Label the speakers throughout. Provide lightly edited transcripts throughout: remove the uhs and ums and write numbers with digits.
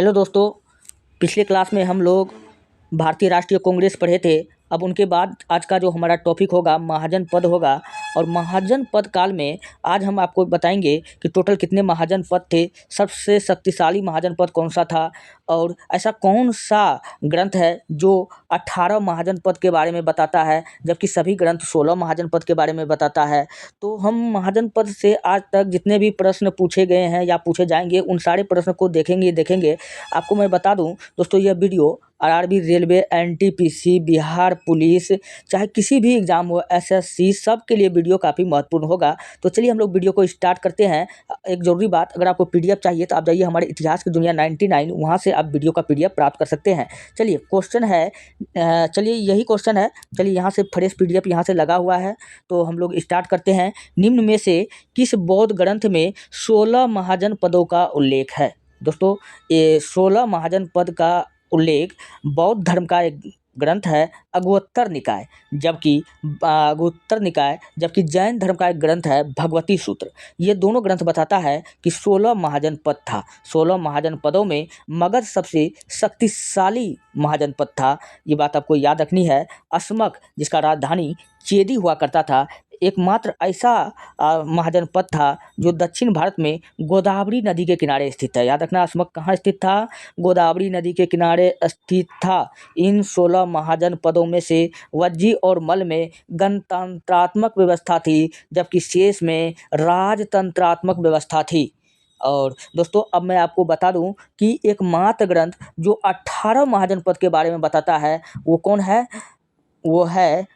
Speaker 1: Hello दोस्तों, पिछले class में हम लोग भारतीय राष्ट्रीय कांग्रेस पढ़े थे। अब उनके बाद आज का जो हमारा टॉपिक होगा महाजन पद होगा। और महाजन पद काल में आज हम आपको बताएंगे कि टोटल कितने महाजन पद थे, सबसे शक्तिशाली महाजन पद कौन सा था, और ऐसा कौन सा ग्रंथ है जो 18 महाजन पद के बारे में बताता है, जबकि सभी ग्रंथ 16 महाजन पद के बारे में बताता है। तो हम महाजन पद से आज तक जितने भी प्रश्न पूछे गए हैं या पूछे जाएंगे उन सारे प्रश्नों को देखेंगे। आपको मैं बता दूं दोस्तों, यह video RRB, railway, NTPC, Bihar police, चाहे किसी भी एग्ज़ाम हो, एसएससी, सब के लिए वीडियो काफ़ी महत्वपूर्ण होगा। तो चलिए हम लोग वीडियो को स्टार्ट करते हैं। एक ज़रूरी बात, अगर आपको पीडीएफ चाहिए तो आप जाइए हमारे इतिहास की दुनिया 99, वहाँ से आप वीडियो का पीडीएफ प्राप्त कर सकते हैं। चलिए क्वेश्चन है, चलिए यही क्वेश्चन है। चलिए यहाँ से फ्रेश पीडीएफ यहाँ से लगा हुआ है, तो हम लोग स्टार्ट करते हैं। निम्न में से किस बौद्ध ग्रंथ में 16 महाजन पदों का उल्लेख है? दोस्तों, ये 16 महाजन पद का उल्लेख बौद्ध धर्म का एक ग्रंथ है अगुत्तर निकाय, जबकि जैन धर्म का एक ग्रंथ है भगवती सूत्र। ये दोनों ग्रंथ बताता है कि 16 महाजन पद था। 16 महाजन पदों में मगध सबसे शक्तिशाली महाजन पद था। ये बात आपको याद रखनी है। अस्मक, जिसका राजधानी चेदी हुआ करता था, एकमात्र ऐसा महाजन पद था जो दक्षिण भारत में गोदावरी नदी के किनारे स्थित है। याद रखना, अस्मक कहाँ स्थित था? गोदावरी नदी के किनारे स्थित था। इन 16 महाजन पदों में से वज्जी और मल में गणतंत्रात्मक व्यवस्था थी, जबकि शेष में राजतंत्रात्मक व्यवस्था थी। और दोस्तों, अब मैं आपको बता दूं कि एकमात्र ग्रंथ जो 18 महाजन पद के बारे में बताता है वो कौन है? वो है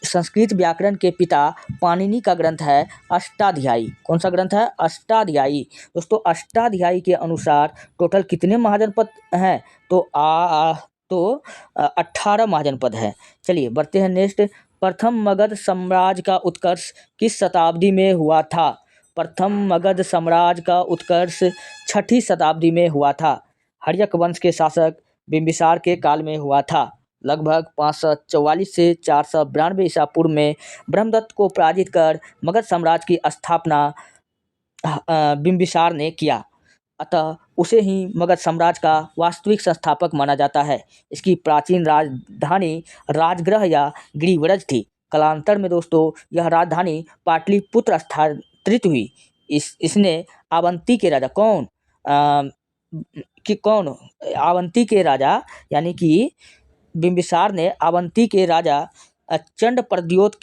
Speaker 1: संस्कृत व्याकरण के पिता पाणिनि का ग्रंथ है अष्टाध्यायी। कौन सा ग्रंथ है? अष्टाध्यायी। दोस्तों, अष्टाध्यायी के अनुसार टोटल कितने महाजन पद हैं? तो 18 महाजन पद है। चलिए बढ़ते हैं नेक्स्ट। प्रथम मगध साम्राज्य का उत्कर्ष किस शताब्दी में हुआ था? प्रथम मगध साम्राज्य का उत्कर्ष 6ठी शताब्दी में हुआ था। हर्यक वंश के शासक बिंबिसार के काल में हुआ था। लगभग 544 से 492 ईसा पूर्व में ब्रह्मदत्त को पराजित कर मगध साम्राज्य की स्थापना बिंबिसार ने किया। अतः उसे ही मगध साम्राज्य का वास्तविक संस्थापक माना जाता है। इसकी प्राचीन राजधानी राजगृह या गिरिव्रज थी। कालांतर में दोस्तों यह राजधानी पाटलिपुत्र स्थानांतरित हुई। इसने अवंती के राजा अवंती के राजा यानी कि बिंबिसार ने अवंती के राजा चंड प्रद्योत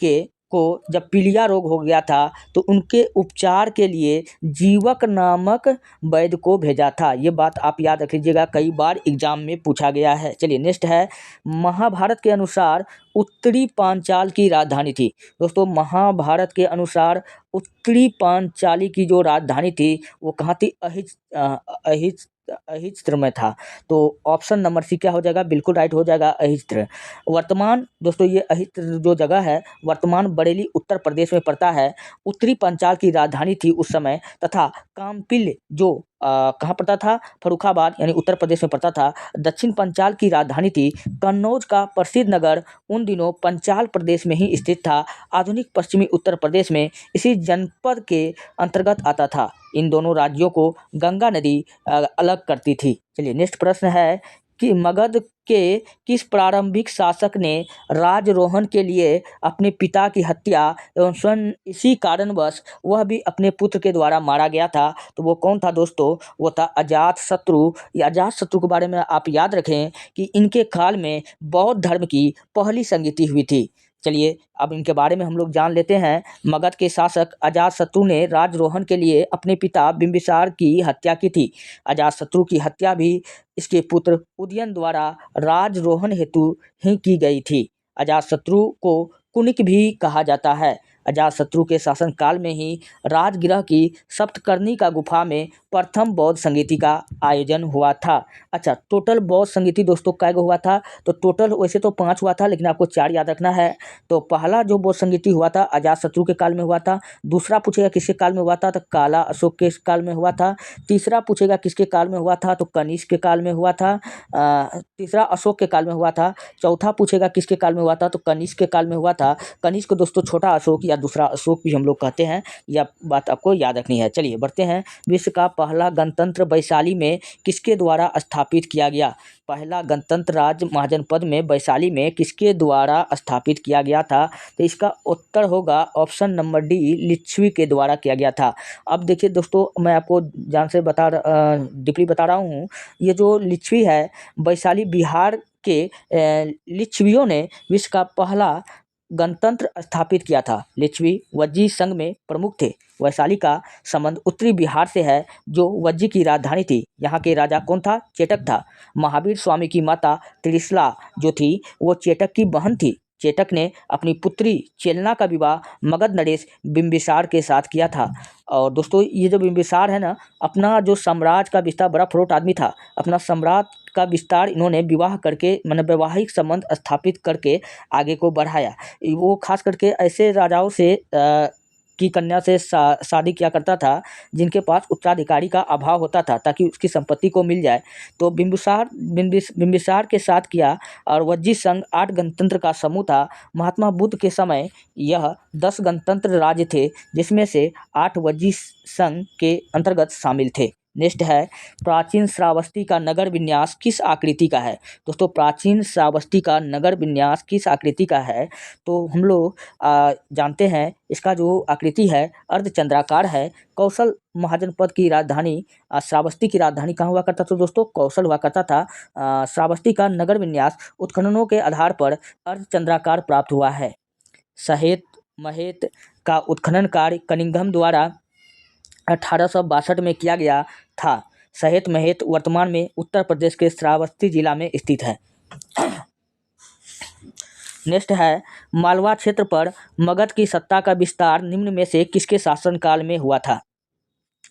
Speaker 1: को जब पीलिया रोग हो गया था तो उनके उपचार के लिए जीवक नामक वैद्य को भेजा था। ये बात आप याद रख लीजिएगा, कई बार एग्जाम में पूछा गया है। चलिए नेक्स्ट है, महाभारत के अनुसार उत्तरी पांचाल की राजधानी थी। दोस्तों, महाभारत के अनुसार उत्तरी पांचाली की जो राजधानी थी वो कहाँ थी? अहिच्त्र में था। तो ऑप्शन नंबर सी क्या हो जाएगा? बिल्कुल राइट हो जाएगा, अहिच्त्र। वर्तमान दोस्तों ये अहिच्त्र जो जगह है वर्तमान बरेली उत्तर प्रदेश में पड़ता है। उत्तरी पंचाल की राजधानी थी उस समय, तथा कामपिल जो कहाँ पड़ता था? फर्रुखाबाद यानी उत्तर प्रदेश में पड़ता था। दक्षिण पंचाल की राजधानी थी। कन्नौज का प्रसिद्ध नगर उन दिनों पंचाल प्रदेश में ही स्थित था। आधुनिक पश्चिमी उत्तर प्रदेश में इसी जनपद के अंतर्गत आता था। इन दोनों राज्यों को गंगा नदी अलग करती थी। चलिए नेक्स्ट प्रश्न है कि मगध के किस प्रारंभिक शासक ने राजरोहण के लिए अपने पिता की हत्या एवं स्वयं इसी कारणवश वह भी अपने पुत्र के द्वारा मारा गया था? तो वो कौन था दोस्तों? वो था अजातशत्रु। अजातशत्रु के बारे में आप याद रखें कि इनके काल में बौद्ध धर्म की पहली संगीति हुई थी। चलिए अब इनके बारे में हम लोग जान लेते हैं। मगध के शासक अजातशत्रु ने राजरोहण के लिए अपने पिता बिंबिसार की हत्या की थी। अजातशत्रु की हत्या भी इसके पुत्र उदयन द्वारा राजरोहण हेतु ही की गई थी। अजातशत्रु को कुनिक भी कहा जाता है। अजातशत्रु के शासनकाल में ही राजगृह की सप्तकर्णी का गुफा में प्रथम बौद्ध संगीति का आयोजन हुआ था। अच्छा, टोटल बौद्ध संगीति दोस्तों कै गो हुआ था? तो टोटल वैसे तो 5 हुआ था, लेकिन आपको 4 याद रखना है। तो पहला जो बौद्ध संगीति हुआ था अजातशत्रु के काल में हुआ था। दूसरा पूछेगा किसके काल में हुआ था? तो काला अशोक के काल में हुआ था। तीसरा पूछेगा किसके काल में हुआ था? तो कनिष्क के काल में हुआ था। तीसरा अशोक के काल में हुआ था। चौथा पूछेगा किसके काल में हुआ था? तो कनिष्क के काल में हुआ था। कनिष्क दोस्तों छोटा अशोक या या दूसरा अशोक भी हम लोग कहते हैं, यह बात आपको याद रखनी है। चलिए बढ़ते हैं। विश्व का पहला गणतंत्र वैशाली में किसके द्वारा स्थापित किया गया? पहला गणतंत्र राज्य महाजनपद में वैशाली में किसके द्वारा स्थापित किया गया था? तो इसका उत्तर होगा ऑप्शन नंबर डी, लिच्छवी के द्वारा किया गया था। अब देखिए दोस्तों, मैं आपको जान से डीपली बता रहा हूँ, ये जो लिच्छवी है वैशाली बिहार के लिच्छवियों ने विश्व का पहला गणतंत्र स्थापित किया था। लिच्छवी वज्जी संघ में प्रमुख थे। वैशाली का संबंध उत्तरी बिहार से है, जो वज्जी की राजधानी थी। यहाँ के राजा कौन था? चेटक था। महावीर स्वामी की माता त्रिशला जो थी वो चेटक की बहन थी। चेटक ने अपनी पुत्री चेलना का विवाह मगध नरेश बिंबिसार के साथ किया था। और दोस्तों, ये जो बिंबिसार है ना, अपना जो साम्राज्य का विस्तार, बड़ा फरोट आदमी था, अपना साम्राज्य का विस्तार इन्होंने विवाह करके, मतलब वैवाहिक संबंध स्थापित करके आगे को बढ़ाया। वो खास करके ऐसे राजाओं से की कन्या से शादी किया करता था जिनके पास उत्तराधिकारी का अभाव होता था, ताकि उसकी संपत्ति को मिल जाए। तो बिंबिसार के साथ किया। और वज्जी संघ 8 गणतंत्र का समूह था। महात्मा बुद्ध के समय यह 10 गणतंत्र राज्य थे, जिसमें से 8 वज्जी संघ के अंतर्गत शामिल थे। नेक्स्ट है, प्राचीन श्रावस्ती का नगर विन्यास किस आकृति का है? दोस्तों, प्राचीन श्रावस्ती का नगर विन्यास किस आकृति का है? तो हम लोग जानते हैं इसका जो आकृति है अर्धचंद्राकार है। कौशल महाजनपद की राजधानी श्रावस्ती की राजधानी कहाँ हुआ करता था दोस्तों? कौशल हुआ करता था। श्रावस्ती का नगर विन्यास उत्खननों के आधार पर अर्धचंद्राकार प्राप्त हुआ है। सहेत महेत का उत्खनन कार्य कनिंघम द्वारा 1862 में किया गया था। सहेत महेत वर्तमान में उत्तर प्रदेश के श्रावस्ती जिला में स्थित है। नेक्स्ट है, मालवा क्षेत्र पर मगध की सत्ता का विस्तार निम्न में से किसके शासनकाल में हुआ था?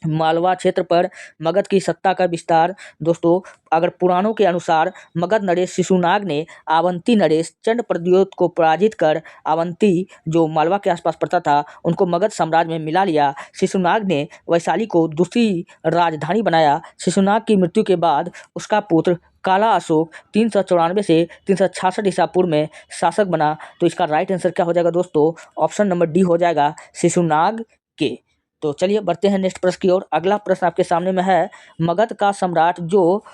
Speaker 1: मालवा क्षेत्र पर मगध की सत्ता का विस्तार दोस्तों, अगर पुराणों के अनुसार मगध नरेश शिशुनाग ने अवंती नरेश चंड प्रद्योत को पराजित कर अवंती जो मालवा के आसपास पड़ता था उनको मगध साम्राज्य में मिला लिया। शिशुनाग ने वैशाली को दूसरी राजधानी बनाया। शिशुनाग की मृत्यु के बाद उसका पुत्र काला अशोक 394 से 366 ईसा पूर्व में शासक बना। तो इसका राइट आंसर क्या हो जाएगा दोस्तों? ऑप्शन नंबर डी हो जाएगा, शिशुनाग के। तो चलिए बढ़ते हैं नेक्स्ट प्रश्न की ओर। अगला प्रश्न आपके सामने में है, मगध का सम्राट जो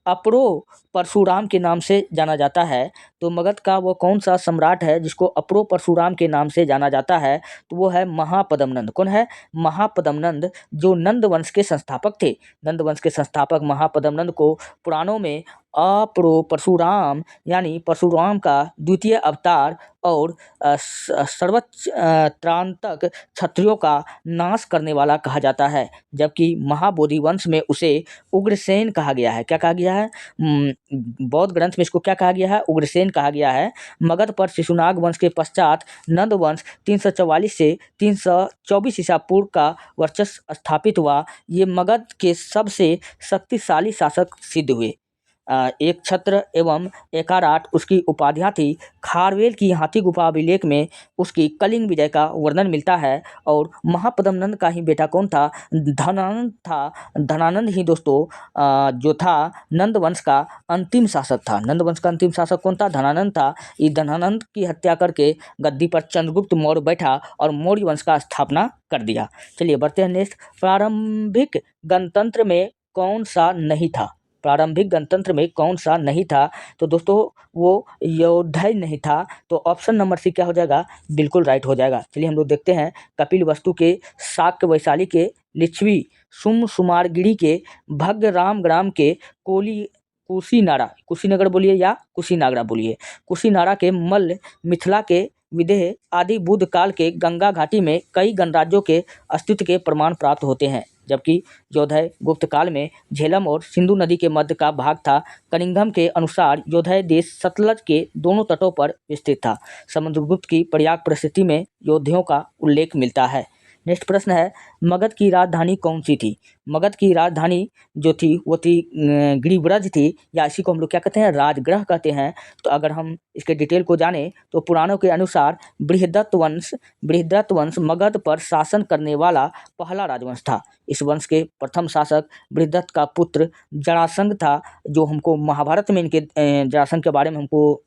Speaker 1: अपरो परशुराम के नाम से जाना जाता है, तो मगध का वो कौन सा सम्राट है जिसको अपरो परशुराम के नाम से जाना जाता है? तो वो है महापद्मनंद। कौन है? महापद्मनंद, जो नंद वंश के संस्थापक थे। नंद वंश के संस्थापक महापद्मनंद को पुराणों में अपरो परशुराम यानी परशुराम का द्वितीय अवतार और सर्वोच्च त्रांतक क्षत्रियों का नाश करने वाला कहा जाता है। जबकि महाबोधि वंश में उसे उग्रसेन कहा गया है। क्या कहा गया है? बौद्ध ग्रंथ में इसको क्या कहा गया है? उग्रसेन कहा गया है। मगध पर शिशुनाग वंश के पश्चात नंद वंश 344 से 324 ईसा पूर्व का वर्चस्व स्थापित हुआ। ये मगध के सबसे शक्तिशाली शासक सिद्ध हुए। एक छत्र एवं एकाराट उसकी उपाधियाँ थी। खारवेल की हाथी गुफा अभिलेख में उसकी कलिंग विजय का वर्णन मिलता है। और महापद्मनंद का ही बेटा कौन था? धनानंद था। धनानंद ही दोस्तों जो था नंद वंश का अंतिम शासक था। नंद वंश का अंतिम शासक कौन था? धनानंद था। इस धनानंद की हत्या करके गद्दी पर चंद्रगुप्त मौर्य बैठा और मौर्य वंश का स्थापना कर दिया। चलिए बढ़ते हैं नेक्स्ट। प्रारंभिक गणतंत्र में कौन सा नहीं था? प्रारंभिक गणतंत्र में कौन सा नहीं था? तो दोस्तों वो योद्धय नहीं था। तो ऑप्शन नंबर सी क्या हो जाएगा? बिल्कुल राइट हो जाएगा। चलिए हम लोग देखते हैं। कपिल वस्तु के, शाक्य वैशाली के, लिच्छवी सुमारगिरी के, भग्य रामग्राम के, कुशीनगर बोलिए या कुशीनागरा बोलिए, कुशीनारा के, मल्ल मिथिला के, विदेह आदि बुद्ध काल के गंगा घाटी में कई गणराज्यों के अस्तित्व के प्रमाण प्राप्त होते हैं। जबकि योद्धय गुप्त काल में झेलम और सिंधु नदी के मध्य का भाग था। कनिंघम के अनुसार योद्धय देश सतलज के दोनों तटों पर स्थित था। समुद्रगुप्त की प्रयाग परिस्थिति में योद्धियों का उल्लेख मिलता है। नेक्स्ट प्रश्न है, मगध की राजधानी कौन सी थी? मगध की राजधानी जो थी वो थी गिरिव्रज थी, या इसी को हम लोग क्या कहते हैं? राजगृह कहते हैं। तो अगर हम इसके डिटेल को जानें तो पुराणों के अनुसार बृहद्रथ वंश मगध पर शासन करने वाला पहला राजवंश था। इस वंश के प्रथम शासक बृहद्रथ का पुत्र जरासंध था, जो हमको महाभारत में इनके जरासंध के बारे में हमको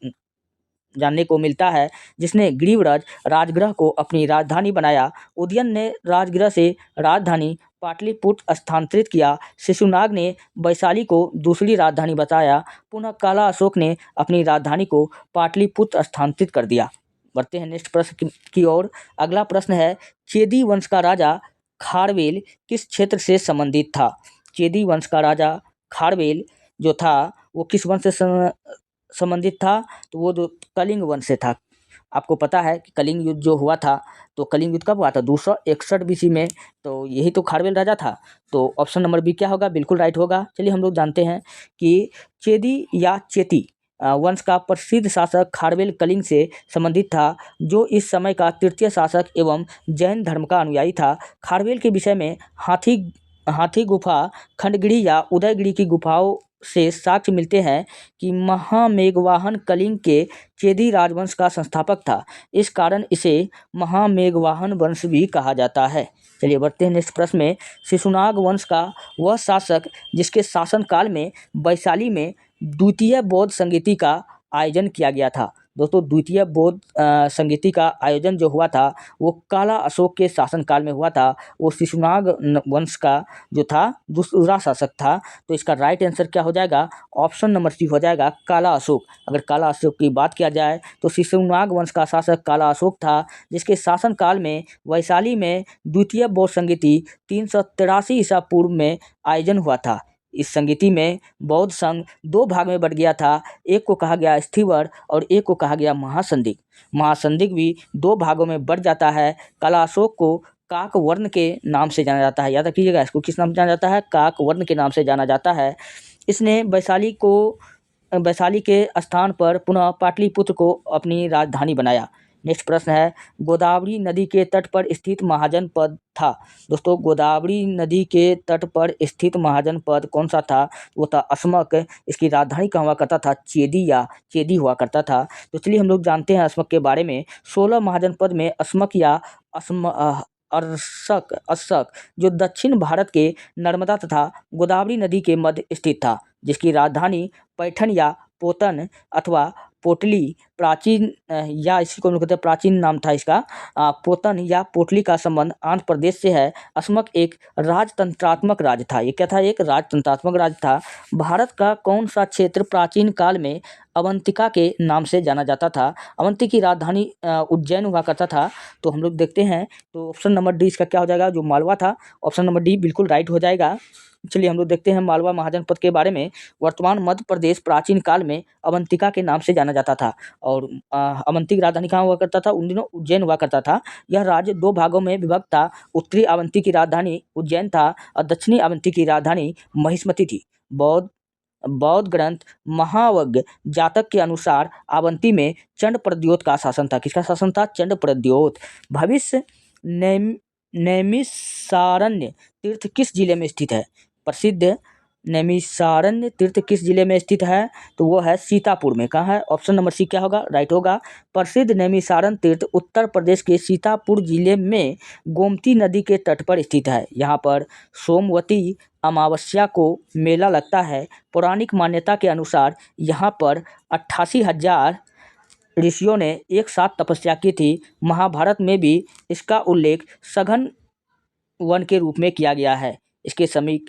Speaker 1: जानने को मिलता है, जिसने गिरिव्रज राजगृह को अपनी राजधानी बनाया। उदयन ने राजगृह से राजधानी पाटलिपुत्र स्थानांतरित किया। शिशुनाग ने वैशाली को दूसरी राजधानी बताया। पुनः काला अशोक ने अपनी राजधानी को पाटलिपुत्र स्थानांतरित कर दिया। बढ़ते हैं नेक्स्ट प्रश्न की ओर। अगला प्रश्न है, चेदी वंश का राजा खारवेल किस क्षेत्र से संबंधित था? चेदी वंश का राजा खारवेल जो था वो किस वंश से संबंधित था? तो वो जो कलिंग वंश से था। आपको पता है कि कलिंग युद्ध जो हुआ था, तो कलिंग युद्ध कब हुआ था? 261 बीसी में। तो यही तो खारवेल राजा था। तो ऑप्शन नंबर बी क्या होगा? बिल्कुल राइट होगा। चलिए हम लोग जानते हैं कि चेदी या चेती वंश का प्रसिद्ध शासक खारवेल कलिंग से संबंधित था, जो इस समय का तृतीय शासक एवं जैन धर्म का अनुयायी था। खारवेल के विषय में हाथी गुफा, खंडगिरी या उदयगिरी की गुफाओं से साक्ष्य मिलते हैं कि महामेघवाहन कलिंग के चेदी राजवंश का संस्थापक था। इस कारण इसे महामेघवाहन वंश भी कहा जाता है। चलिए बढ़ते हैं नेक्स्ट प्रश्न में। शिशुनाग वंश का वह शासक जिसके शासनकाल में वैशाली में द्वितीय बौद्ध संगीति का आयोजन किया गया था। दोस्तों, द्वितीय बौद्ध संगीति का आयोजन जो हुआ था वो काला अशोक के शासनकाल में हुआ था। वो शिशुनाग वंश का जो था दूसरा शासक था। तो इसका राइट आंसर क्या हो जाएगा? ऑप्शन नंबर सी हो जाएगा, काला अशोक। अगर काला अशोक की बात किया जाए तो शिशुनाग वंश का शासक काला अशोक था, जिसके शासनकाल में वैशाली में द्वितीय बौद्ध संगीति 383 ईसा पूर्व में आयोजन हुआ था। इस संगीति में बौद्ध संघ दो भाग में बट गया था। एक को कहा गया स्थिवर और एक को कहा गया महासंदिग्ध। महासंदिग्ध भी दो भागों में बट जाता है। काला अशोक को काक वर्ण के नाम से जाना जाता है। याद रखिएगा, इसको किस नाम से जाना जाता है? काक वर्ण के नाम से जाना जाता है। इसने वैशाली के स्थान पर पुनः पाटलिपुत्र को अपनी राजधानी बनाया। नेक्स्ट प्रश्न है, गोदावरी नदी के तट पर स्थित महाजनपद था। दोस्तों, गोदावरी नदी के तट पर स्थित महाजनपद कौन सा था? वो था अस्मक। इसकी राजधानी कहाँ हुआ करता था? चेदी हुआ करता था। तो चलिए हम लोग जानते हैं अस्मक के बारे में। 16 महाजनपद में अस्मक या अस्सक जो दक्षिण भारत के नर्मदा तथा गोदावरी नदी के मध्य स्थित था, जिसकी राजधानी पैठन या पोतन अथवा पोटली प्राचीन या इसी को हम लोग कहते हैं, प्राचीन नाम था इसका पोतन या पोटली का संबंध आंध्र प्रदेश से है। अस्मक एक राजतंत्रात्मक राज्य था। ये क्या था? एक राजतंत्रात्मक राज्य था। भारत का कौन सा क्षेत्र प्राचीन काल में अवंतिका के नाम से जाना जाता था? अवंती की राजधानी उज्जैन हुआ करता था। तो हम लोग देखते हैं, तो ऑप्शन नंबर डी इसका क्या हो जाएगा? जो मालवा था, ऑप्शन नंबर डी बिल्कुल राइट हो जाएगा। चलिए हम लोग देखते हैं मालवा महाजनपद के बारे में। वर्तमान मध्य प्रदेश प्राचीन काल में अवंतिका के नाम से जाना जाता था और अवंती की राजधानी कहाँ हुआ करता था? उन दिनों उज्जैन हुआ करता था। यह राज्य दो भागों में विभक्त था। उत्तरी अवंती की राजधानी उज्जैन था और दक्षिणी अवंती की राजधानी महिष्मति थी। बौद्ध ग्रंथ महावज्ञ जातक के अनुसार अवंती में चंड प्रद्योत का शासन था। किसका शासन था? चंड प्रद्योत। भविष्य नैमिषारण्य तीर्थ किस जिले में स्थित है? प्रसिद्ध नैमिषारण्य तीर्थ किस जिले में स्थित है? तो वो है सीतापुर में। कहाँ है? ऑप्शन नंबर सी क्या होगा? राइट होगा। प्रसिद्ध नैमिषारण्य तीर्थ उत्तर प्रदेश के सीतापुर जिले में गोमती नदी के तट पर स्थित है। यहाँ पर सोमवती अमावस्या को मेला लगता है। पौराणिक मान्यता के अनुसार यहाँ पर 88,000 ऋषियों ने एक साथ तपस्या की थी। महाभारत में भी इसका उल्लेख सघन वन के रूप में किया गया है। इसके समीप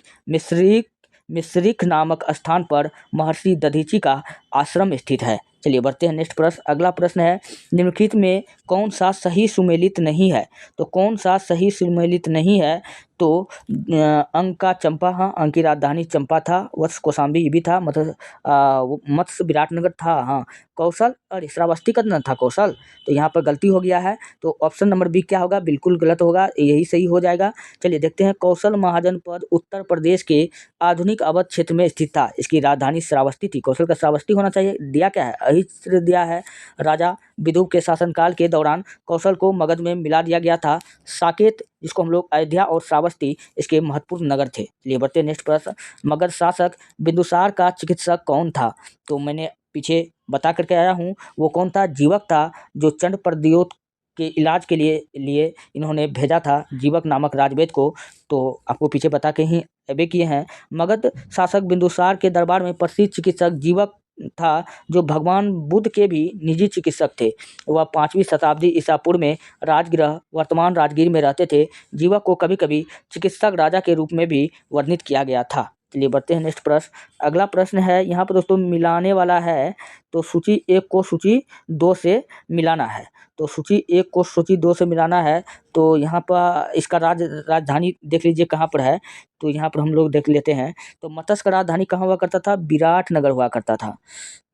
Speaker 1: मिश्रिक नामक स्थान पर महर्षि दधीची का आश्रम स्थित है। चलिए बढ़ते हैं नेक्स्ट प्रश्न। अगला प्रश्न है, निम्नलिखित में कौन सा सही सुमेलित नहीं है? तो कौन सा सही सुमेलित नहीं है? तो अंक चंपा, हाँ, अंक की राजधानी चंपा था। वत्स कौशाम्बी भी था। मत्स्य विराटनगर था। हाँ, कौशल और श्रावस्ती का था कौशल। तो यहाँ पर गलती हो गया है। तो ऑप्शन नंबर बी क्या होगा? बिल्कुल गलत होगा, यही सही हो जाएगा। चलिए देखते हैं। कौशल महाजनपद उत्तर प्रदेश के आधुनिक अवध क्षेत्र में स्थित था। इसकी राजधानी श्रावस्ती थी। कौशल का श्रावस्ती होना चाहिए। दिया क्या है? अहिच्त्र दिया है। राजा विदुर के शासनकाल के दौरान कौशल को मगध में मिला दिया गया था। साकेत, जिसको हम लोग अयोध्या और श्रावस्ती इसके महत्वपूर्ण नगर थे। चलिए बढ़ते हैं नेक्स्ट प्रश्न। मगध शासक बिंदुसार का चिकित्सक कौन था? तो मैंने पीछे बता करके आया हूँ, वो कौन था? जीवक था, जो चंड प्रद्योत के इलाज के लिए इन्होंने भेजा था, जीवक नामक राजवैद्य को। तो आपको पीछे बता के ही अबे किए हैं। मगध शासक बिंदुसार के दरबार में प्रसिद्ध चिकित्सक जीवक था जो भगवान बुद्ध के भी निजी चिकित्सक थे। वह 5वीं शताब्दी ईसा पूर्व में राजगृह वर्तमान राजगीर में रहते थे। जीवक को कभी-कभी चिकित्सक राजा के रूप में भी वर्णित किया गया था। चलिए बढ़ते हैं नेक्स्ट प्रश्न। अगला प्रश्न है यहाँ पर दोस्तों मिलाने वाला है, तो सूची 1 को सूची 2 से मिलाना है। तो सूची 1 को सूची 2 से मिलाना है, तो यहाँ पर इसका राजधानी देख लीजिए कहाँ पर है, तो यहाँ पर हम लोग देख लेते हैं। तो मत्स्य का राजधानी कहाँ हुआ करता था? विराटनगर हुआ करता था।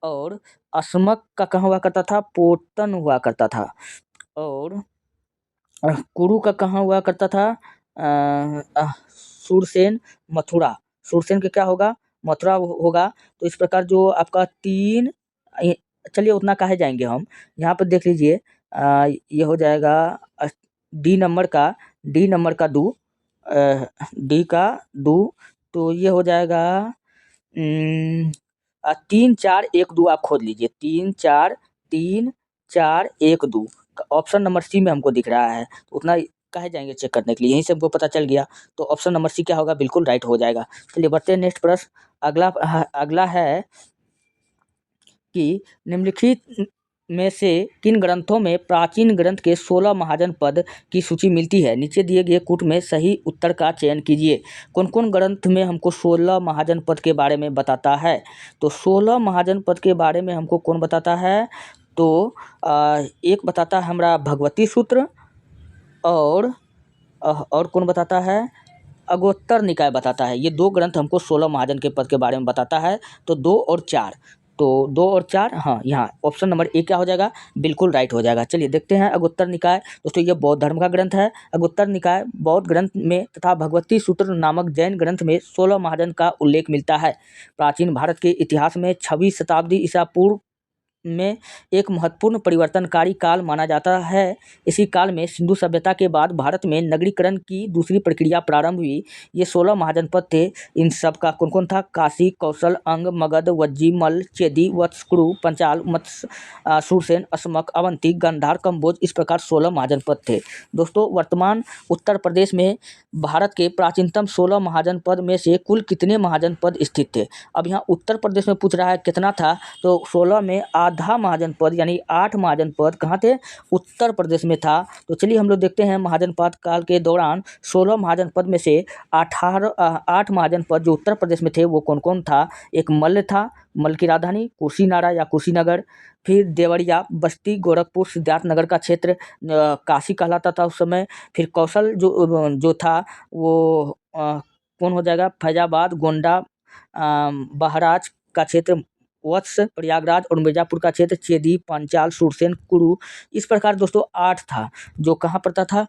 Speaker 1: और अस्मक का कहाँ हुआ करता था? पोतन हुआ करता था। और कुरु का कहाँ हुआ करता था? सूरसेन मथुरा। सूरसेन का क्या होगा? मथुरा होगा। तो इस प्रकार जो आपका 3 चलिए उतना काहे जाएंगे हम, यहाँ पर देख लीजिए ये हो जाएगा डी नंबर का 2 डी का 2, तो ये हो जाएगा 3 4 1 2 आप खोज लीजिए। 3 4 1 2 ऑप्शन नंबर सी में हमको दिख रहा है, तो उतना काहे जाएंगे चेक करने के लिए, यहीं से हमको पता चल गया। तो ऑप्शन नंबर सी क्या होगा? बिल्कुल राइट हो जाएगा। चलिए बढ़ते हैं नेक्स्ट प्रश्न। अगला है कि निम्नलिखित में से किन ग्रंथों में प्राचीन ग्रंथ के 16 महाजन पद की सूची मिलती है? नीचे दिए गए कूट में सही उत्तर का चयन कीजिए। कौन कौन ग्रंथ में हमको 16 महाजन पद के बारे में बताता है? तो 16 महाजन पद के बारे में हमको कौन बताता है? तो एक बताता है हमारा भगवती सूत्र, और कौन बताता है? अगोत्तर निकाय बताता है। ये 2 ग्रंथ हमको 16 महाजन के पद के बारे में बताता है। तो 2 और 4, तो 2 और 4, हाँ यहाँ ऑप्शन नंबर ए क्या हो जाएगा? बिल्कुल राइट हो जाएगा। चलिए देखते हैं अगोत्तर निकाय। दोस्तों ये बौद्ध धर्म का ग्रंथ है। अगोत्तर निकाय बौद्ध ग्रंथ में तथा भगवती सूत्र नामक जैन ग्रंथ में 16 महाजन का उल्लेख मिलता है। प्राचीन भारत के इतिहास में 6वीं शताब्दी ईसा पूर्व में एक महत्वपूर्ण परिवर्तनकारी काल माना जाता है। इसी काल में सिंधु सभ्यता के बाद भारत में नगरीकरण की दूसरी प्रक्रिया प्रारंभ हुई। ये 16 महाजनपद थे। इन सब का कौन कौन था? काशी, कौशल, अंग, मगध, वज्जी, मल्ल, चेदी, वत्स, कुरु, पंचाल, मत्स्य, सूरसेन, अस्मक, अवंती, गांधार, कंबोज, इस प्रकार 16 महाजनपद थे। दोस्तों वर्तमान उत्तर प्रदेश में भारत के प्राचीनतम 16 महाजनपद में से कुल कितने महाजनपद स्थित थे? अब यहाँ उत्तर प्रदेश में पूछ रहा है कितना था, तो 16 में आधा महाजनपद यानी 8 महाजनपद कहाँ थे? उत्तर प्रदेश में था। तो चलिए हम लोग देखते हैं महाजनपद काल के दौरान 16 महाजनपद में से 8 महाजनपद जो उत्तर प्रदेश में थे वो कौन कौन था? एक मल्ल था, मल्ल की राजधानी कुशीनारा या कुशीनगर। फिर देवरिया, बस्ती, गोरखपुर, सिद्धार्थनगर का क्षेत्र काशी कहलाता था उस समय। फिर कौशल जो था वो कौन हो जाएगा? फैजाबाद, गोंडा, बहराइच का क्षेत्र, वत्स, प्रयागराज, और मिर्जापुर का क्षेत्र चेदी, पांचाल, सूरसेन, कुरु। इस प्रकार दोस्तों 8 था जो कहाँ पड़ता था?